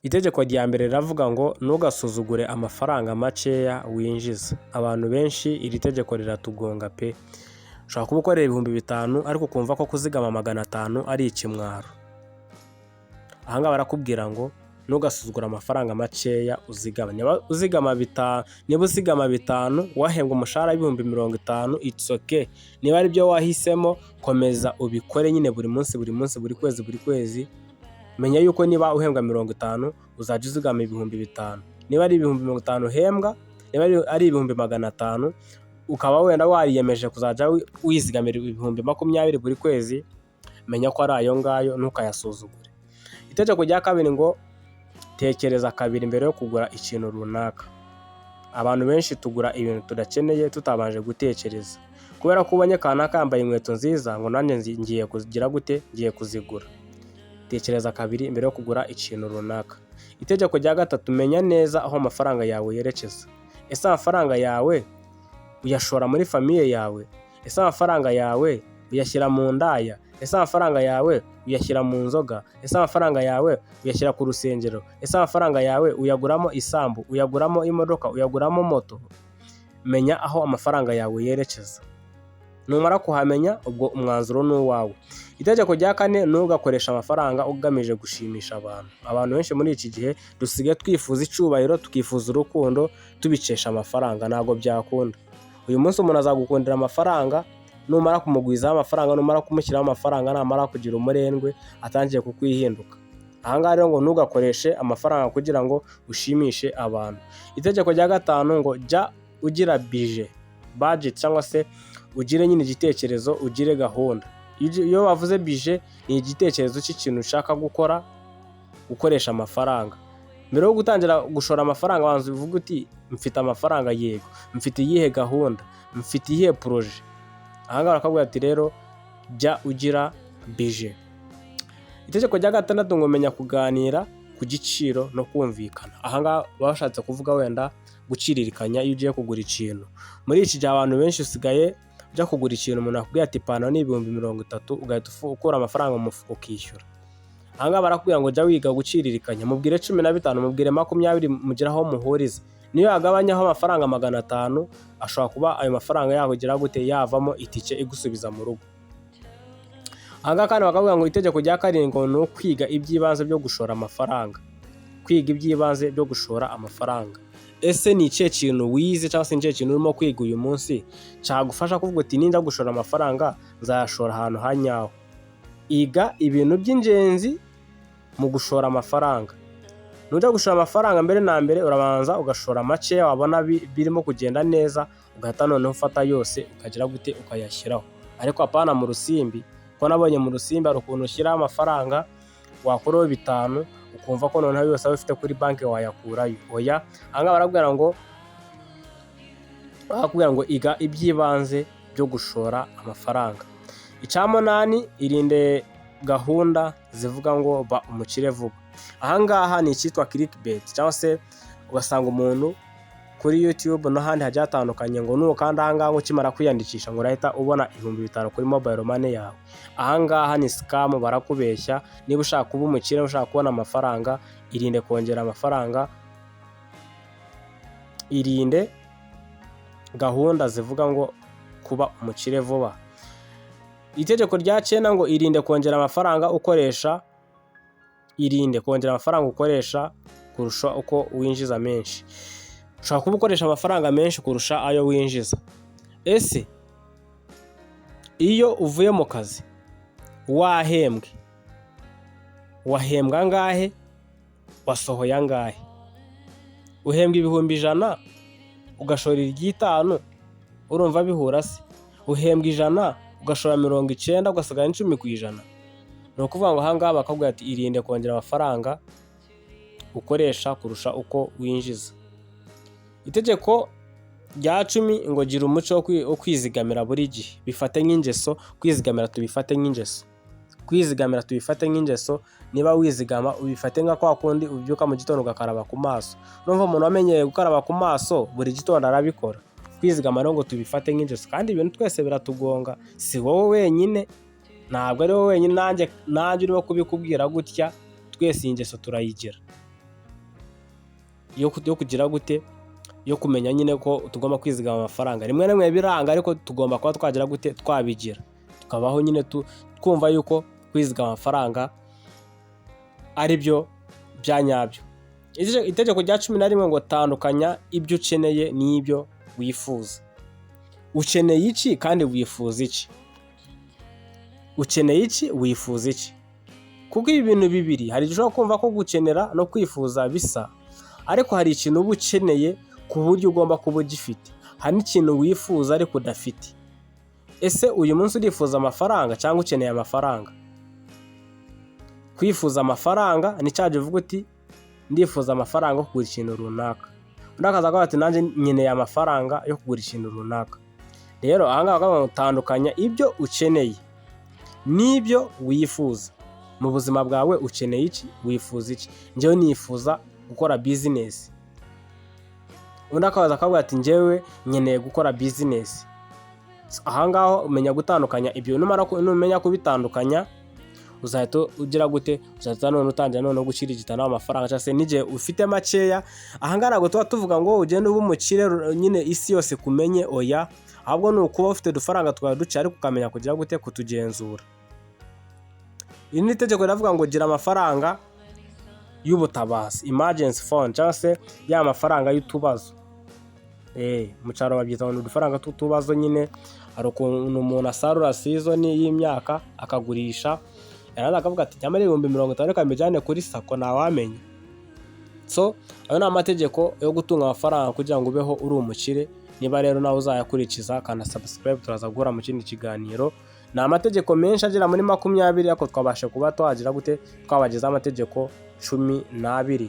Itegeko rya mbere riravuga ngo ntugasuzugure amafaranga makeya winjiza. Abantu benshi iri tegeko riratugonga pe. Ushobora kuba ukorera 5,000 ariko ukumva ko kuzigama 500 ari ikimwaro. Aha ngaha barakubwira ngo ntugasuzugure amafaranga makeya uzigama. Niba uzigama 5 wahembwa umushahara w'50,000 it's okay. Niba ari byo wahisemo komeza ubikore nyine buri munsi buri kwezi. Menya yuko niba uhembwa 50 uzajya uzigama 5,000. Niba ari 50,000 uhembwa, niba ari 500 ukaba wenda wariyemeje kuzajya wizigamira 20,000 buri kwezi, menya ko ari ayo ngayo ntukayasuzugure. Itegeko rya kabiri ngo tekereza kabiri mbere yo kugura ikintu runaka. Abantu benshi tugura ibintu tudakeneye tutabanje gutekereza. Kubera ko ubonye kanaka yambaye inkweto nziza ngo nanjye ngiye kugira gute, ngiye kuzigura. Tekereza kabiri mbere yo kugura ikintu runaka. Itegeko rya gatatu, menya neza aho amafaranga yawe yerekeza. Ese amafaranga yawe uyashora muri famiye yawe? Ese amafaranga yawe uyashyira mu ndaya? Ese amafaranga yawe uyashyira mu nzoga? Ese amafaranga yawe uyashyira ku rusengero? Ese amafaranga yawe uyaguramo isambu, uyaguramo imodoka, uyaguramo moto? Menya aho amafaranga yawe yerekeza. Numara kuhamenya ubwo umwanzuro ni uwawe. Itegeko rya kane, ntugakoresha amafaranga ugamije gushimisha abantu. Abantu benshi muri iki gihe dusigaye twifuza icyubahiro, tukifuza urukundo tubikesha amafaranga. Ntabwo byakunda. Uyu munsi umuntu azagukundira amafaranga, numara kumugwizaho amafaranga, numara kumushyiraho amafaranga, namara kugira umurengwe atangiye kukwihinduka. Aha ngaha rero ngo ntugakoreshe amafaranga kugira ngo ushimishe abantu. Itegeko rya gatanu ngo jya ugira budget cyangwa se ugire nyine igitekerezo, ugire gahunda. Iyo bavuze budget ni igitekerezo cy'ikintu ushaka gukora ukoresha amafaranga. Mbere yo gutangira gushora amafaranga wanzu uvuga uti mfite amafaranga yego, mfite iyihe gahunda, mfite iyihe projet. Aha ngaha bakabwira ati rero jya ugira budget. Itegeko rya gatandatu ngo menya kuganira ku giciro no kumvikana. Aha ngaha bashatse kuvuga wenda guciririkanya iyo ugiye kugura ikintu. Muri iki gihe abantu benshi usigaye ujya kugura ikintu, umuntu akubwira ati ipantaro ni 30,000 ugahita ukura amafaranga mu mufuko ukishyura. Aha ngaha barakubwira ngo jya wiga guciririkanya, mubwire 15, mubwire 20 mugire aho muhuriza. Niyo yagabanyaho amafaranga 500 ashobora kuba ayo mafaranga yakugira gute yavamo itike igusubiza mu rugo. Aha ngaha kandi bakavuga ngo itegeko rya karindwi ni ukwiga iby'ibanze byo gushora amafaranga. Kwiga iby'ibanze byo gushora amafaranga. Ese ni ikihe kintu wize cyangwa se ni ikihe kintu urimo kwiga uyu munsi cyagufasha kuvuga uti ninjya gushora amafaranga nzayashora ahantu hanyaho? Iga ibintu by'ingenzi mu gushora amafaranga. Nujya gushora amafaranga mbere na mbere urabanza ugashora make wabona birimo kugenda neza, ugahita noneho ufata yose ukagira gute ukayashyiraho. Ariko apana mu rusimbi, ko nabonye mu rusimbi ari ukuntu ushyiraho amafaranga wakuraho 5 ukumva ko noneho yose aho ufite kuri banki wayakurayo. Oya, aha ngaha barakubwira ngo iga iby'ibanze byo gushora amafaranga. Icya 8, irinde gahunda zivuga ngo ba umukire vuba. Aha ngaha ni icyitwa clickbait cyangwa se ugasanga umuntu kuri YouTube n'ahandi hagiye hatandukanye ngo nukanda aha ngaha ukimara kwiyandikisha ngo urahita ubona 5,000 kuri mobile money yawe. Aha ngaha ni scam, barakubeshya. Niba ushaka kuba umukire, ushaka kubona amafaranga, irinde kongera amafaranga, irinde gahunda zivuga ngo kuba umukire vuba. Itegeko rya 9 ngo irinde kongera amafaranga ukoresha kurusha uko winjiza menshi. Ushaka kuba ukoresha amafaranga menshi kurusha ayo winjiza. Ese iyo uvuye mu kazi wahembwa angahe, wasohoye angahe? Uhembwa 100 ugashora 5, urumva bihura se? Uhembwa 100 ugashora 90 ugasigara 10%. Ni ukuvuga ngo aha ngaha bakabwira ati irinde kongera amafaranga ukoresha kurusha uko winjiza. Itegeko rya 10 ngo gira umuco wo kwizigamira buri gihe. Bifate nk'ingeso, kwizigamira tubifate nk'ingeso. Niba wizigama ubifate nka kwa kundi ubyuka mu gitondo ugakaraba ku maso. Urumva umuntu wamenyeye gukaraba ku maso buri gitondo arabikora. Kwizigama rero ngo tubifate nk'ingeso, kandi ibintu twese biratugonga. Si wowe wenyine, ntabwo ari wowe wenyine, nanjye urimo kubikubwira gutya, twese iyi ngeso turayigira. yo kugira gute, yo kumenya nyine ko tugomba kwizigama amafaranga. Rimwe na rimwe biranga, ariko tugomba kuba twagira gute, twabigira, tukabaho nyine twumva yuko kwizigama amafaranga ari byo bya nyabyo. Itegeko rya 11 ngo tandukanya ibyo ukeneye n'ibyo wifuza. Ukeneye iki kandi wifuza iki? Ukeneye iki, wifuza iki? Kuko ibi bintu bibiri, hari igihe ushobora kumva ko gukenera no kwifuza bisa, ariko hari ikintu uba ukeneye ku buryo ugomba kuba ugifite, hari n'ikintu wifuza ariko udafite. Ese uyu munsi urifuza amafaranga cyangwa ukeneye amafaranga? Kwifuza amafaranga ni cyaje uvuga uti ndifuza amafaranga yo kugura ikintu runaka, undi akaza akavuga ati nanjye nkeneye amafaranga yo kugura ikintu runaka. Rero aha ngaha bakaba batandukanya ibyo ukeneye n'ibyo wifuza. Mu buzima bwawe ukeneye iki, wifuza iki? Njyewe nifuza gukora business, undi akaza akavuga ati njyewe nkeneye gukora business. Aha ngaho umenya gutandukanya ibyo. Numenya kubitandukanya, uzahita ugira gute, uzahita none utangira none gukirigita nawe amafaranga, cyangwa se n'igihe ufite makeya. Aha ngaha ntabwo tuba tuvuga ngo ugende uba umukire nyine isi yose kumenye, oya, ahubwo ni ukuba ufite udufaranga twawe duke, ariko ukamenya kugira gute, kutugenzura. Iri ni itegeko riravuga ngo gira amafaranga y'ubutabazi, emergency fund, cyangwa se ya mafaranga y'utubazo. Mu cyaro babyita ngo udufaranga tw'utubazo. Nyine hari ukuntu umuntu asarura season y'imyaka akagurisha, yaraza akavuga ati nyamara 50,000 kamejyane kuri sako, ntawamenya. So ayo ni amategeko yo gutunga amafaranga kugira ngo ubeho uri umukire. Niba rero nawe uzayakurikiza kana subscribe, turaza guhura mu kindi kiganiro. Ni amategeko menshi agera muri 20, ariko twabashe kuba twagira gute, twabagezaho amategeko 12.